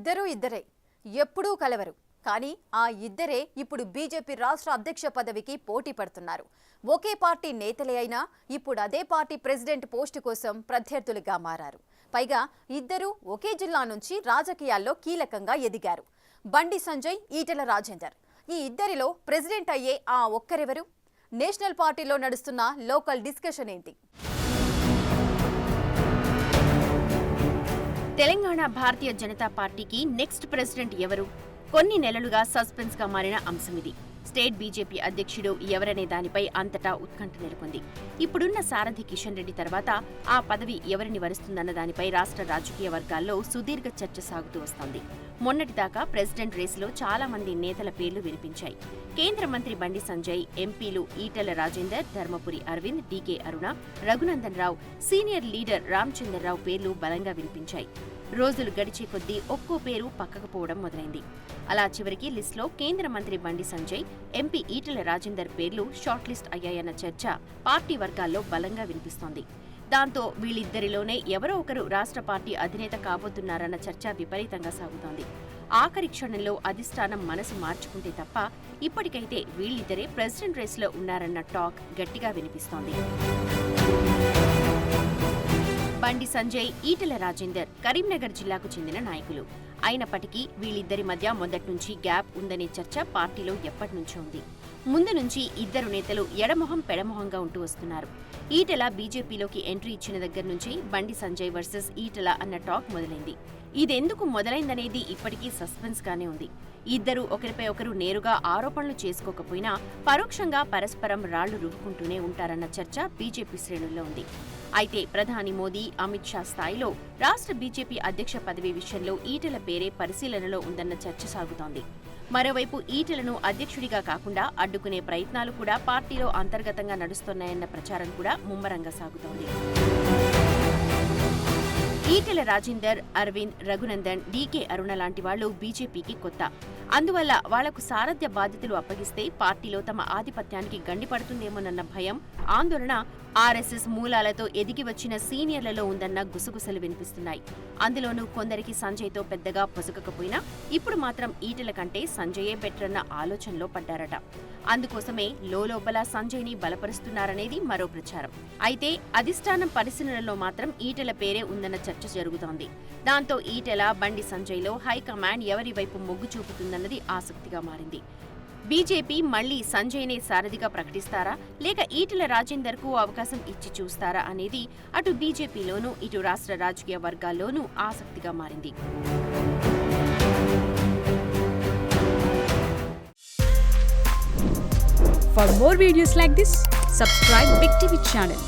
ఇద్దరే ఎప్పుడూ కలవరు. కానీ ఆ ఇద్దరే ఇప్పుడు బీజేపీ రాష్ట్ర అధ్యక్ష పదవికి పోటీ పడుతున్నారు. ఒకే పార్టీ నేతలే అయినా ఇప్పుడు అదే పార్టీ ప్రెసిడెంట్ పోస్టు కోసం ప్రత్యర్థులుగా మారారు. పైగా ఇద్దరు ఒకే జిల్లా నుంచి రాజకీయాల్లో కీలకంగా ఎదిగారు. బండి సంజయ్, ఈటెల రాజేందర్. ఈ ఇద్దరిలో ప్రెసిడెంట్ అయ్యే ఆ ఒక్కరెవరు? నేషనల్ పార్టీలో నడుస్తున్న లోకల్ డిస్కషన్ ఏంటి? తెలంగాణ భారతీయ జనతా పార్టీకి నెక్స్ట్ ప్రెసిడెంట్ ఎవరు? కొన్ని నెలలుగా సస్పెన్స్ గా మారిన అంశమిది. స్టేట్ బీజేపీ అధ్యక్షుడు ఎవరనే దానిపై అంతటా ఉత్కంఠ నెలకొంది. ఇప్పుడున్న సారథి కిషన్ రెడ్డి తర్వాత ఆ పదవి ఎవరిని వరుస్తుందన్న దానిపై రాష్ట్ర రాజకీయ వర్గాల్లో సుదీర్ఘ చర్చ సాగుతూ వస్తోంది. మొన్నటిదాకా ప్రెసిడెంట్ రేసులో చాలా మంది నేతల పేర్లు వినిపించాయి. కేంద్ర మంత్రి బండి సంజయ్, ఎంపీలు ఈటెల రాజేందర్, ధర్మపురి అరవింద్, డీకే అరుణ, రఘునందన్ రావు, సీనియర్ లీడర్ రామచంద్రరావు పేర్లు బలంగా వినిపించాయి. రోజులు గడిచే కొద్దీ ఒక్కో పేరు పక్కకు పోవడం మొదలైంది. అలా చివరికి లిస్టులో కేంద్ర మంత్రి బండి సంజయ్, ఎంపీ ఈటెల రాజేందర్ పేర్లు షార్ట్ లిస్ట్ అయ్యాయన్న చర్చ పార్టీ వర్గాల్లో బలంగా వినిపిస్తోంది. దాంతో వీళ్ళిద్దరిలోనే ఎవరో ఒకరు రాష్ట్ర పార్టీ అధినేత కాబోతున్నారన్న చర్చ విపరీతంగా సాగుతోంది. ఆఖరి క్షణంలో అధిష్టానం మనసు మార్చుకుంటే తప్ప ఇప్పటికైతే వీళ్ళిద్దరే ప్రెసిడెంట్ రేసులో ఉన్నారన్న టాక్ గట్టిగా వినిపిస్తోంది. బండి సంజయ్, ఈటెల రాజేందర్ కరీంనగర్ జిల్లాకు చెందిన నాయకులు అయినప్పటికీ వీళ్ళిద్దరి మధ్య మొదట్నుంచి గ్యాప్ ఉందనే చర్చ పార్టీలో ఎప్పటినుంచో ఉంది. ముందు నుంచి ఇద్దరు నేతలు ఎడమొహం పెడమొహంగా ఉంటూ వస్తున్నారు. ఈటెల బీజేపీలోకి ఎంట్రీ ఇచ్చిన దగ్గర నుంచి బండి సంజయ్ వర్సెస్ ఈటెల అన్న టాక్ మొదలైంది. ఇదెందుకు మొదలైందనేది ఇప్పటికీ సస్పెన్స్ గానే ఉంది. ఇద్దరు ఒకరిపై ఒకరు నేరుగా ఆరోపణలు చేసుకోకపోయినా పరోక్షంగా పరస్పరం రాళ్లు రువ్వుకుంటూనే ఉంటారన్న చర్చ బీజేపీ శ్రేణుల్లో ఉంది. అయితే ప్రధాని మోదీ, అమిత్ షా స్థాయిలో రాష్ట్ర బీజేపీ అధ్యక్ష పదవి విషయంలో ఈటెల పేరే పరిశీలనలో ఉందన్న చర్చ సాగుతోంది. మరోవైపు ఈటెలను అధ్యక్షుడిగా కాకుండా అడ్డుకునే ప్రయత్నాలు కూడా పార్టీలో అంతర్గతంగా నడుస్తున్నాయన్న ప్రచారం కూడా ముమ్మరంగా సాగుతోంది. ఈటెల రాజేందర్, అరవింద్, రఘునందన్, డీకే అరుణ లాంటి వాళ్లు బీజేపీకి కొత్త. అందువల్ల వాళ్లకు సారథ్య బాధ్యతలు అప్పగిస్తే పార్టీలో తమ ఆధిపత్యానికి గండిపడుతుందేమోనన్న భయం, ఆందోళన ఆర్ఎస్ఎస్ మూలాలతో ఎదిగి వచ్చిన సీనియర్లలో ఉందన్న గుసగుసలు వినిపిస్తున్నాయి. అందులోనూ కొందరికి సంజయ్తో పెద్దగా పొసగకపోయినా ఇప్పుడు మాత్రం ఈటెల కంటే సంజయే బెటర్ అన్న ఆలోచనలో పడ్డారట. అందుకోసమే లోలోపల సంజయ్ని బలపరుస్తున్నారనేది మరో ప్రచారం. అయితే అధిష్టానం పరిశీలనలో మాత్రం ఈటెల పేరే ఉందన్న చర్చ జరుగుతోంది. దాంతో ఈటెల, బండి సంజయ్లో హైకమాండ్ ఎవరి వైపు మొగ్గు చూపుతుందన్నది ఆసక్తిగా మారింది. బీజేపీ మళ్లీ సంజయ్నే సారథిగా ప్రకటిస్తారా, లేక ఈటెల రాజేందర్కు అవకాశం ఇచ్చి చూస్తారా అనేది అటు బీజేపీలోనూ ఇటు రాష్ట్ర రాజకీయ వర్గాల్లోనూ ఆసక్తిగా మారింది. For more videos like this, subscribe Big TV channel.